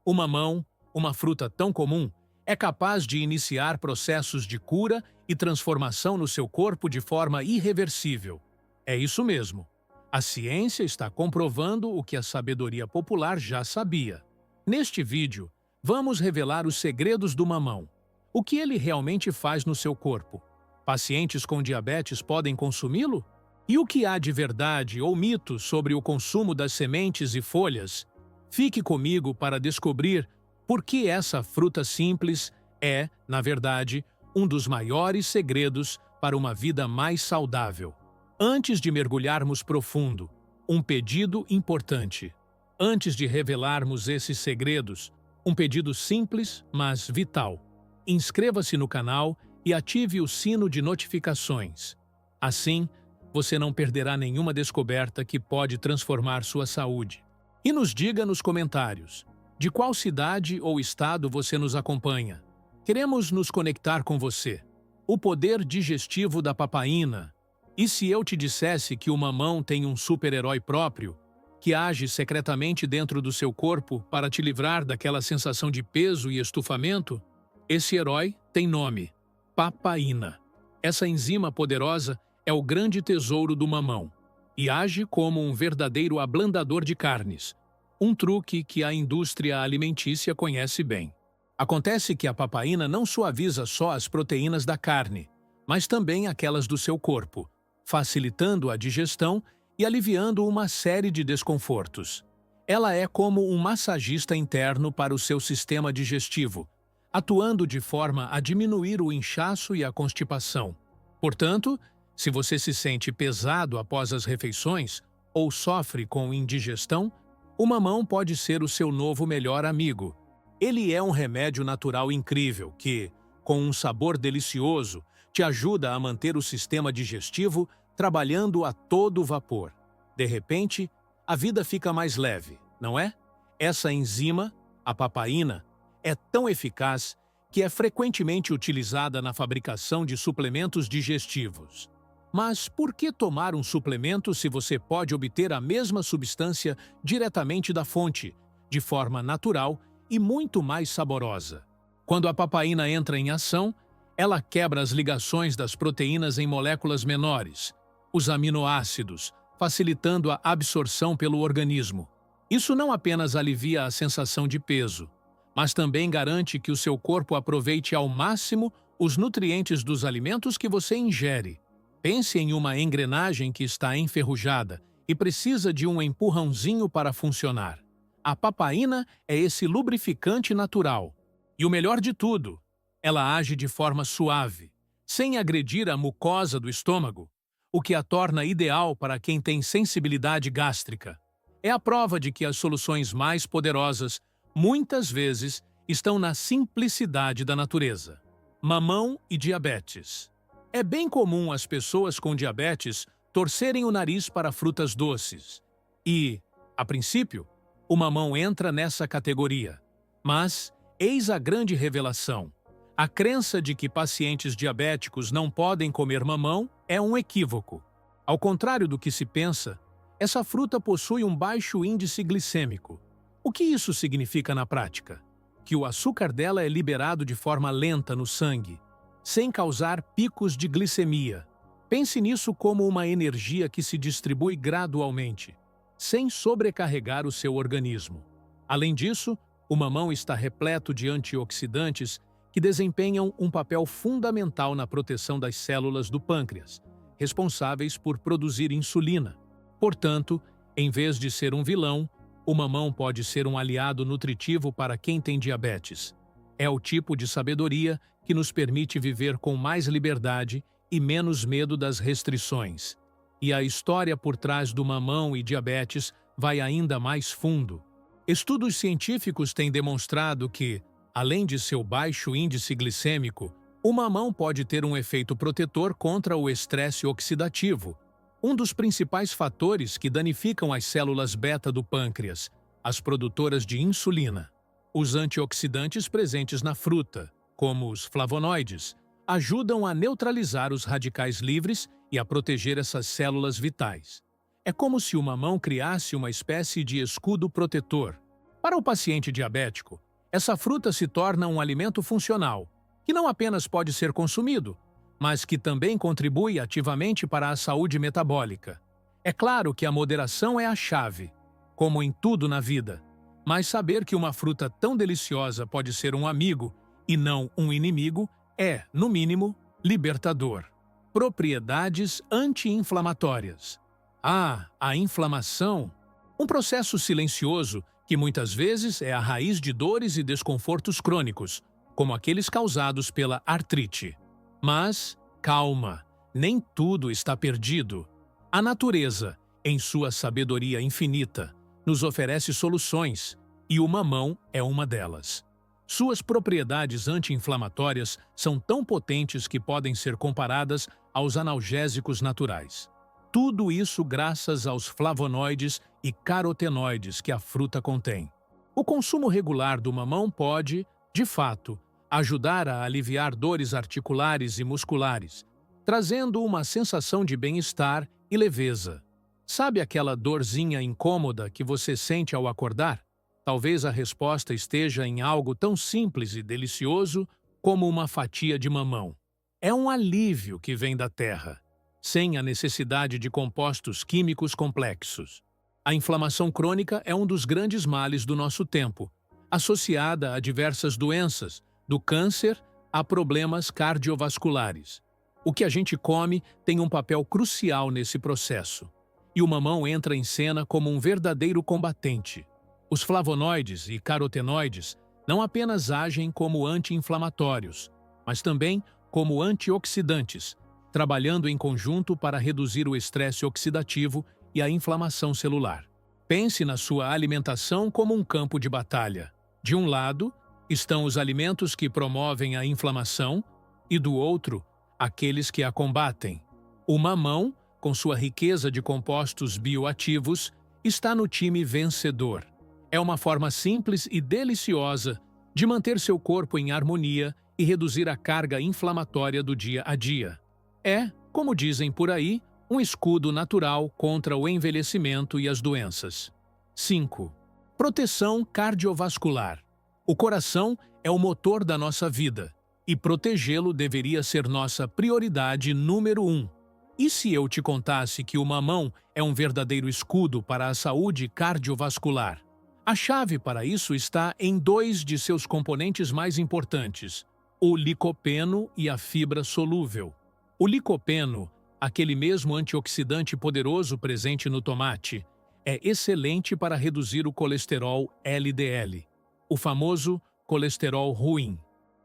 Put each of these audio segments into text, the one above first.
O mamão, uma fruta tão comum, é capaz de iniciar processos de cura e transformação no seu corpo de forma irreversível. É isso mesmo. A ciência está comprovando o que a sabedoria popular já sabia. Neste vídeo, vamos revelar os segredos do mamão. O que ele realmente faz no seu corpo? Pacientes com diabetes podem consumi-lo? E o que há de verdade ou mito sobre o consumo das sementes e folhas? Fique comigo para descobrir por que essa fruta simples é, na verdade, um dos maiores segredos para uma vida mais saudável. Antes de mergulharmos profundo, um pedido importante. Antes de revelarmos esses segredos, um pedido simples, mas vital. Inscreva-se no canal e ative o sino de notificações. Assim, você não perderá nenhuma descoberta que pode transformar sua saúde. E nos diga nos comentários, de qual cidade ou estado você nos acompanha. Queremos nos conectar com você. O poder digestivo da papaína. E se eu te dissesse que o mamão tem um super-herói próprio, que age secretamente dentro do seu corpo para te livrar daquela sensação de peso e estufamento? Esse herói tem nome: papaína. Essa enzima poderosa é o grande tesouro do mamão e age como um verdadeiro ablandador de carnes, um truque que a indústria alimentícia conhece bem. Acontece que a papaína não suaviza só as proteínas da carne, mas também aquelas do seu corpo, facilitando a digestão e aliviando uma série de desconfortos. Ela é como um massagista interno para o seu sistema digestivo, atuando de forma a diminuir o inchaço e a constipação. Portanto, se você se sente pesado após as refeições ou sofre com indigestão, o mamão pode ser o seu novo melhor amigo. Ele é um remédio natural incrível que, com um sabor delicioso, te ajuda a manter o sistema digestivo trabalhando a todo vapor. De repente, a vida fica mais leve, não é? Essa enzima, a papaína, é tão eficaz que é frequentemente utilizada na fabricação de suplementos digestivos. Mas por que tomar um suplemento se você pode obter a mesma substância diretamente da fonte, de forma natural e muito mais saborosa? Quando a papaína entra em ação, ela quebra as ligações das proteínas em moléculas menores, os aminoácidos, facilitando a absorção pelo organismo. Isso não apenas alivia a sensação de peso, mas também garante que o seu corpo aproveite ao máximo os nutrientes dos alimentos que você ingere. Pense em uma engrenagem que está enferrujada e precisa de um empurrãozinho para funcionar. A papaína é esse lubrificante natural. E o melhor de tudo, ela age de forma suave, sem agredir a mucosa do estômago, o que a torna ideal para quem tem sensibilidade gástrica. É a prova de que as soluções mais poderosas, muitas vezes, estão na simplicidade da natureza. Mamão e diabetes. É bem comum as pessoas com diabetes torcerem o nariz para frutas doces. E, a princípio, o mamão entra nessa categoria. Mas, eis a grande revelação. A crença de que pacientes diabéticos não podem comer mamão é um equívoco. Ao contrário do que se pensa, essa fruta possui um baixo índice glicêmico. O que isso significa na prática? Que o açúcar dela é liberado de forma lenta no sangue, sem causar picos de glicemia. Pense nisso como uma energia que se distribui gradualmente, sem sobrecarregar o seu organismo. Além disso, o mamão está repleto de antioxidantes que desempenham um papel fundamental na proteção das células do pâncreas, responsáveis por produzir insulina. Portanto, em vez de ser um vilão, o mamão pode ser um aliado nutritivo para quem tem diabetes. É o tipo de sabedoria que nos permite viver com mais liberdade e menos medo das restrições. E a história por trás do mamão e diabetes vai ainda mais fundo. Estudos científicos têm demonstrado que, além de seu baixo índice glicêmico, o mamão pode ter um efeito protetor contra o estresse oxidativo, um dos principais fatores que danificam as células beta do pâncreas, as produtoras de insulina. Os antioxidantes presentes na fruta, como os flavonoides, ajudam a neutralizar os radicais livres e a proteger essas células vitais. É como se o mamão criasse uma espécie de escudo protetor. Para o paciente diabético, essa fruta se torna um alimento funcional, que não apenas pode ser consumido, mas que também contribui ativamente para a saúde metabólica. É claro que a moderação é a chave, como em tudo na vida, mas saber que uma fruta tão deliciosa pode ser um amigo e não um inimigo é, no mínimo, libertador. Propriedades anti-inflamatórias. A inflamação, um processo silencioso que muitas vezes é a raiz de dores e desconfortos crônicos, como aqueles causados pela artrite. Mas, calma, nem tudo está perdido. A natureza, em sua sabedoria infinita, nos oferece soluções, e o mamão é uma delas. Suas propriedades anti-inflamatórias são tão potentes que podem ser comparadas aos analgésicos naturais. Tudo isso graças aos flavonoides e carotenoides que a fruta contém. O consumo regular do mamão pode, de fato, ajudar a aliviar dores articulares e musculares, trazendo uma sensação de bem-estar e leveza. Sabe aquela dorzinha incômoda que você sente ao acordar? Talvez a resposta esteja em algo tão simples e delicioso como uma fatia de mamão. É um alívio que vem da terra, sem a necessidade de compostos químicos complexos. A inflamação crônica é um dos grandes males do nosso tempo, associada a diversas doenças, do câncer a problemas cardiovasculares. O que a gente come tem um papel crucial nesse processo, e o mamão entra em cena como um verdadeiro combatente. Os flavonoides e carotenoides não apenas agem como anti-inflamatórios, mas também como antioxidantes, trabalhando em conjunto para reduzir o estresse oxidativo e a inflamação celular. Pense na sua alimentação como um campo de batalha. De um lado, estão os alimentos que promovem a inflamação e, do outro, aqueles que a combatem. O mamão, com sua riqueza de compostos bioativos, está no time vencedor. É uma forma simples e deliciosa de manter seu corpo em harmonia e reduzir a carga inflamatória do dia a dia. É, como dizem por aí, um escudo natural contra o envelhecimento e as doenças. 5. Proteção cardiovascular. O coração é o motor da nossa vida, e protegê-lo deveria ser nossa prioridade número 1. E se eu te contasse que o mamão é um verdadeiro escudo para a saúde cardiovascular? A chave para isso está em 2 de seus componentes mais importantes, o licopeno e a fibra solúvel. O licopeno, aquele mesmo antioxidante poderoso presente no tomate, é excelente para reduzir o colesterol LDL, o famoso colesterol ruim.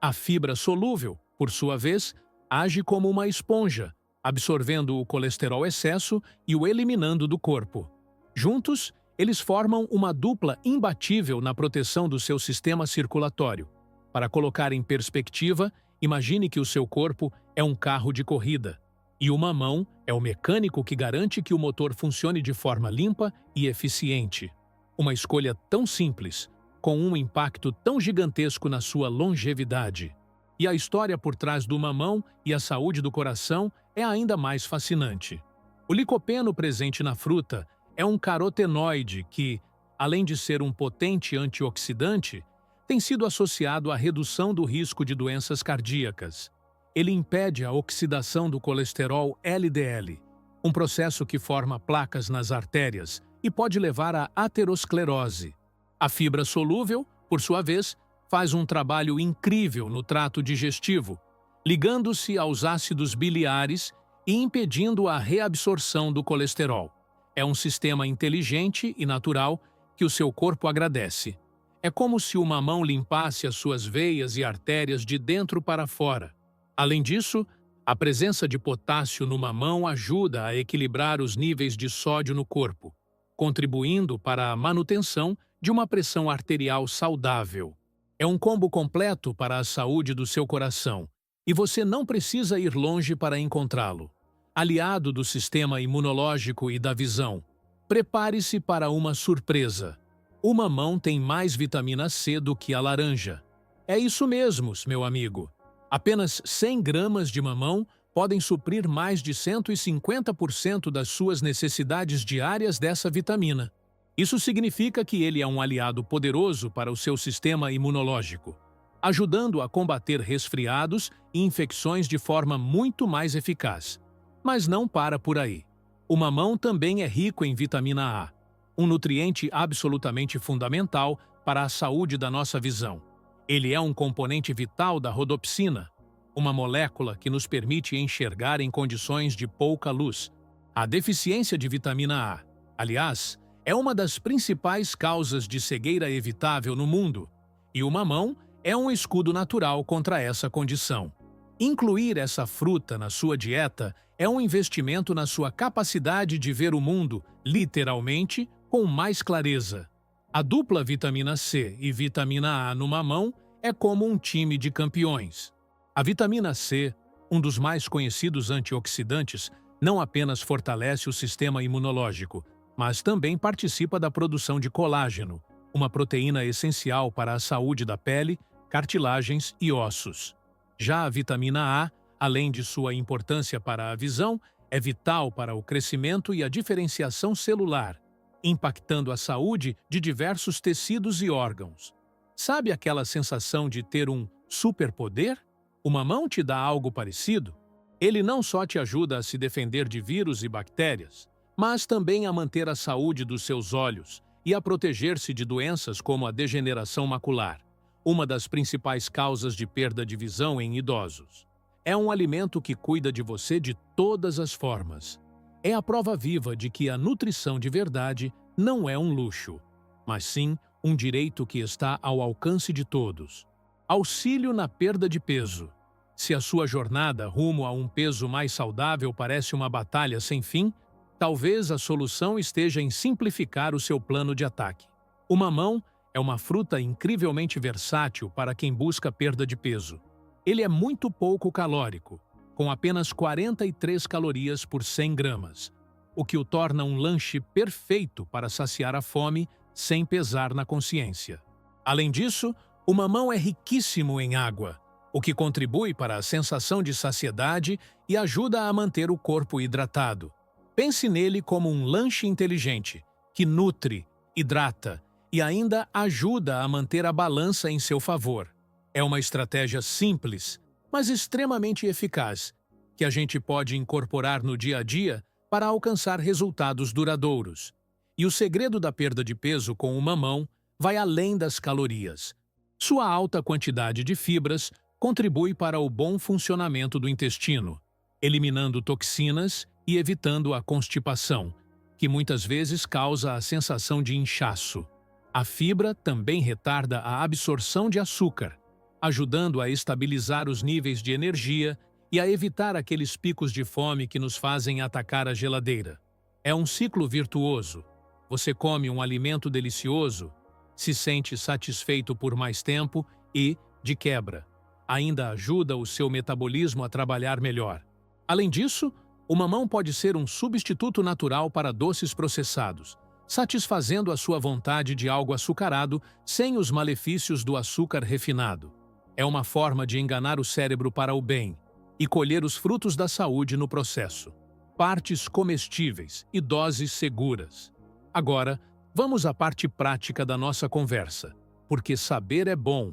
A fibra solúvel, por sua vez, age como uma esponja, absorvendo o colesterol excesso e o eliminando do corpo. Juntos, eles formam uma dupla imbatível na proteção do seu sistema circulatório. Para colocar em perspectiva, imagine que o seu corpo é um carro de corrida, e o mamão é o mecânico que garante que o motor funcione de forma limpa e eficiente. Uma escolha tão simples, com um impacto tão gigantesco na sua longevidade. E a história por trás do mamão e a saúde do coração é ainda mais fascinante. O licopeno presente na fruta é um carotenoide que, além de ser um potente antioxidante, tem sido associado à redução do risco de doenças cardíacas. Ele impede a oxidação do colesterol LDL, um processo que forma placas nas artérias e pode levar à aterosclerose. A fibra solúvel, por sua vez, faz um trabalho incrível no trato digestivo, ligando-se aos ácidos biliares e impedindo a reabsorção do colesterol. É um sistema inteligente e natural que o seu corpo agradece. É como se o mamão limpasse as suas veias e artérias de dentro para fora. Além disso, a presença de potássio no mamão ajuda a equilibrar os níveis de sódio no corpo, contribuindo para a manutenção de uma pressão arterial saudável. É um combo completo para a saúde do seu coração, e você não precisa ir longe para encontrá-lo. Aliado do sistema imunológico e da visão, prepare-se para uma surpresa. O mamão tem mais vitamina C do que a laranja. É isso mesmo, meu amigo. Apenas 100 gramas de mamão podem suprir mais de 150% das suas necessidades diárias dessa vitamina. Isso significa que ele é um aliado poderoso para o seu sistema imunológico, ajudando a combater resfriados e infecções de forma muito mais eficaz. Mas não para por aí. O mamão também é rico em vitamina A, um nutriente absolutamente fundamental para a saúde da nossa visão. Ele é um componente vital da rodopsina, uma molécula que nos permite enxergar em condições de pouca luz. A deficiência de vitamina A, aliás, é uma das principais causas de cegueira evitável no mundo, e o mamão é um escudo natural contra essa condição. Incluir essa fruta na sua dieta é um investimento na sua capacidade de ver o mundo, literalmente, com mais clareza. A dupla vitamina C e vitamina A no mamão é como um time de campeões. A vitamina C, um dos mais conhecidos antioxidantes, não apenas fortalece o sistema imunológico, mas também participa da produção de colágeno, uma proteína essencial para a saúde da pele, cartilagens e ossos. Já a vitamina A, além de sua importância para a visão, é vital para o crescimento e a diferenciação celular, impactando a saúde de diversos tecidos e órgãos. Sabe aquela sensação de ter um superpoder? O mamão te dá algo parecido? Ele não só te ajuda a se defender de vírus e bactérias, mas também a manter a saúde dos seus olhos e a proteger-se de doenças como a degeneração macular, uma das principais causas de perda de visão em idosos. É um alimento que cuida de você de todas as formas. É a prova viva de que a nutrição de verdade não é um luxo, mas sim um direito que está ao alcance de todos. Auxílio na perda de peso. Se a sua jornada rumo a um peso mais saudável parece uma batalha sem fim, talvez a solução esteja em simplificar o seu plano de ataque. O mamão é uma fruta incrivelmente versátil para quem busca perda de peso. Ele é muito pouco calórico, com apenas 43 calorias por 100 gramas, o que o torna um lanche perfeito para saciar a fome sem pesar na consciência. Além disso, o mamão é riquíssimo em água, o que contribui para a sensação de saciedade e ajuda a manter o corpo hidratado. Pense nele como um lanche inteligente, que nutre, hidrata e ainda ajuda a manter a balança em seu favor. É uma estratégia simples, mas extremamente eficaz, que a gente pode incorporar no dia a dia para alcançar resultados duradouros. E o segredo da perda de peso com o mamão vai além das calorias. Sua alta quantidade de fibras contribui para o bom funcionamento do intestino, eliminando toxinas e evitando a constipação, que muitas vezes causa a sensação de inchaço. A fibra também retarda a absorção de açúcar, ajudando a estabilizar os níveis de energia e a evitar aqueles picos de fome que nos fazem atacar a geladeira. É um ciclo virtuoso. Você come um alimento delicioso, se sente satisfeito por mais tempo e, de quebra, ainda ajuda o seu metabolismo a trabalhar melhor. Além disso, o mamão pode ser um substituto natural para doces processados, satisfazendo a sua vontade de algo açucarado sem os malefícios do açúcar refinado. É uma forma de enganar o cérebro para o bem e colher os frutos da saúde no processo. Partes comestíveis e doses seguras. Agora, vamos à parte prática da nossa conversa, porque saber é bom,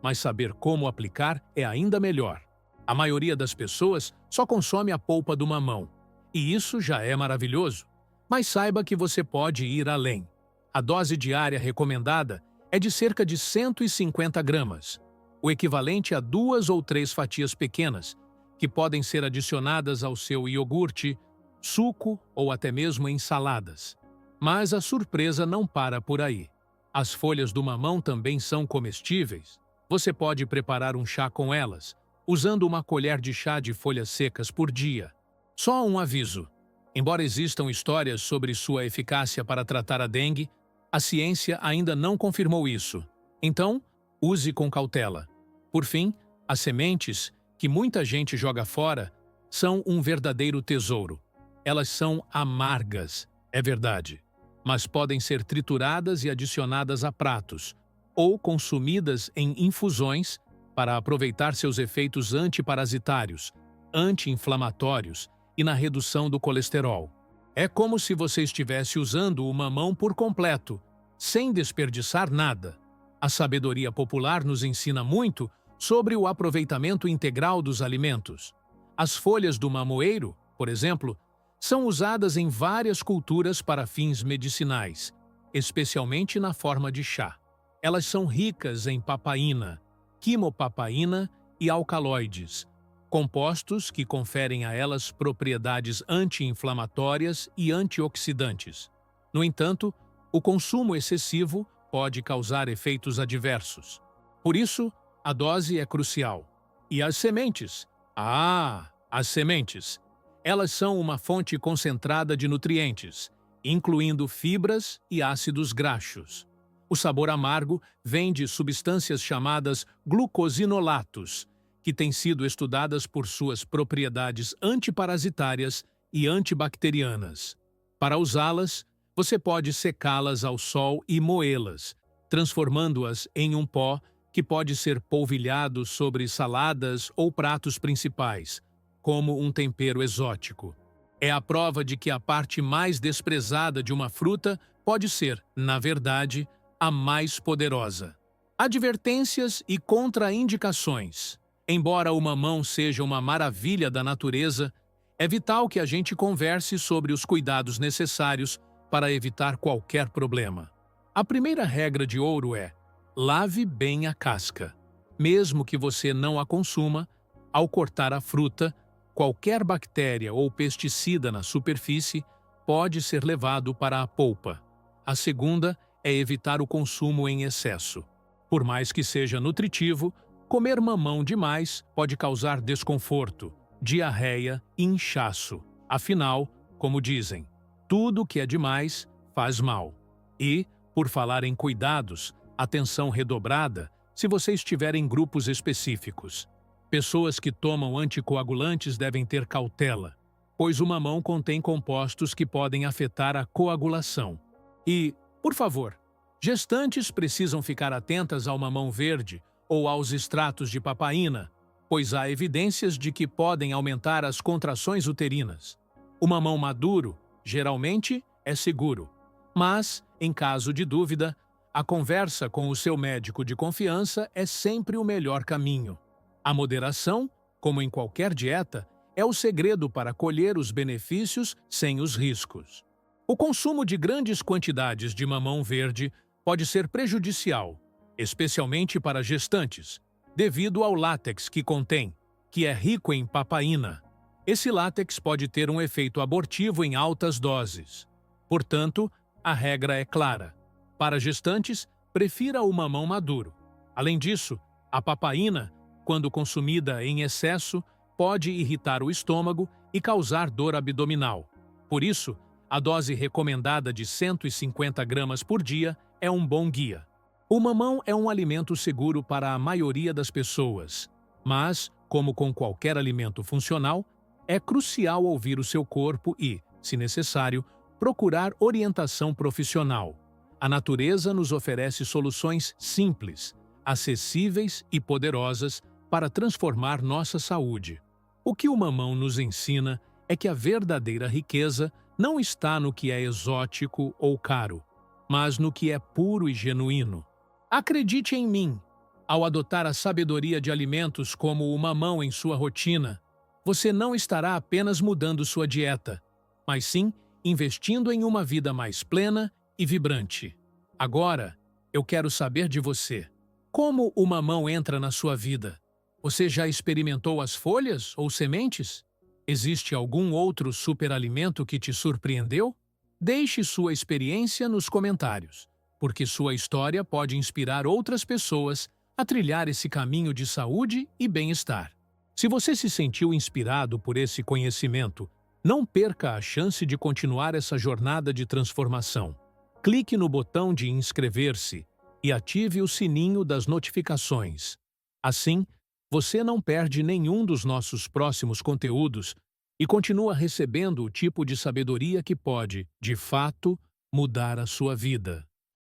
mas saber como aplicar é ainda melhor. A maioria das pessoas só consome a polpa do mamão, e isso já é maravilhoso. Mas saiba que você pode ir além. A dose diária recomendada é de cerca de 150 gramas, o equivalente a 2 ou 3 fatias pequenas, que podem ser adicionadas ao seu iogurte, suco ou até mesmo em saladas. Mas a surpresa não para por aí. As folhas do mamão também são comestíveis. Você pode preparar um chá com elas, usando uma colher de chá de folhas secas por dia. Só um aviso. Embora existam histórias sobre sua eficácia para tratar a dengue, a ciência ainda não confirmou isso. Então, use com cautela. Por fim, as sementes, que muita gente joga fora, são um verdadeiro tesouro. Elas são amargas, é verdade, mas podem ser trituradas e adicionadas a pratos, ou consumidas em infusões para aproveitar seus efeitos antiparasitários, anti-inflamatórios e na redução do colesterol. É como se você estivesse usando uma mão por completo, sem desperdiçar nada. A sabedoria popular nos ensina muito sobre o aproveitamento integral dos alimentos. As folhas do mamoeiro, por exemplo, são usadas em várias culturas para fins medicinais, especialmente na forma de chá. Elas são ricas em papaína, quimopapaína e alcaloides, compostos que conferem a elas propriedades anti-inflamatórias e antioxidantes. No entanto, o consumo excessivo pode causar efeitos adversos. Por isso, a dose é crucial. E as sementes? As sementes! Elas são uma fonte concentrada de nutrientes, incluindo fibras e ácidos graxos. O sabor amargo vem de substâncias chamadas glucosinolatos, que têm sido estudadas por suas propriedades antiparasitárias e antibacterianas. Para usá-las, você pode secá-las ao sol e moê-las, transformando-as em um pó que pode ser polvilhado sobre saladas ou pratos principais, como um tempero exótico. É a prova de que a parte mais desprezada de uma fruta pode ser, na verdade, a mais poderosa. Advertências e contraindicações. Embora o mamão seja uma maravilha da natureza, é vital que a gente converse sobre os cuidados necessários para evitar qualquer problema. A primeira regra de ouro é: lave bem a casca. Mesmo que você não a consuma, ao cortar a fruta, qualquer bactéria ou pesticida na superfície pode ser levado para a polpa. A segunda é evitar o consumo em excesso. Por mais que seja nutritivo, comer mamão demais pode causar desconforto, diarreia e inchaço. Afinal, como dizem, tudo que é demais faz mal. E, por falar em cuidados, atenção redobrada se você estiver em grupos específicos. Pessoas que tomam anticoagulantes devem ter cautela, pois o mamão contém compostos que podem afetar a coagulação. E, por favor, gestantes precisam ficar atentas ao mamão verde ou aos extratos de papaína, pois há evidências de que podem aumentar as contrações uterinas. O mamão maduro, geralmente, é seguro, mas, em caso de dúvida, a conversa com o seu médico de confiança é sempre o melhor caminho. A moderação, como em qualquer dieta, é o segredo para colher os benefícios sem os riscos. O consumo de grandes quantidades de mamão verde pode ser prejudicial, especialmente para gestantes, devido ao látex que contém, que é rico em papaína. Esse látex pode ter um efeito abortivo em altas doses. Portanto, a regra é clara. Para gestantes, prefira o mamão maduro. Além disso, a papaína, quando consumida em excesso, pode irritar o estômago e causar dor abdominal. Por isso, a dose recomendada de 150 gramas por dia é um bom guia. O mamão é um alimento seguro para a maioria das pessoas, mas, como com qualquer alimento funcional, é crucial ouvir o seu corpo e, se necessário, procurar orientação profissional. A natureza nos oferece soluções simples, acessíveis e poderosas para transformar nossa saúde. O que o mamão nos ensina é que a verdadeira riqueza não está no que é exótico ou caro, mas no que é puro e genuíno. Acredite em mim, ao adotar a sabedoria de alimentos como o mamão em sua rotina, você não estará apenas mudando sua dieta, mas sim investindo em uma vida mais plena e vibrante. Agora, eu quero saber de você. Como o mamão entra na sua vida? Você já experimentou as folhas ou sementes? Existe algum outro superalimento que te surpreendeu? Deixe sua experiência nos comentários, porque sua história pode inspirar outras pessoas a trilhar esse caminho de saúde e bem-estar. Se você se sentiu inspirado por esse conhecimento, não perca a chance de continuar essa jornada de transformação. Clique no botão de inscrever-se e ative o sininho das notificações. Assim, você não perde nenhum dos nossos próximos conteúdos e continua recebendo o tipo de sabedoria que pode, de fato, mudar a sua vida.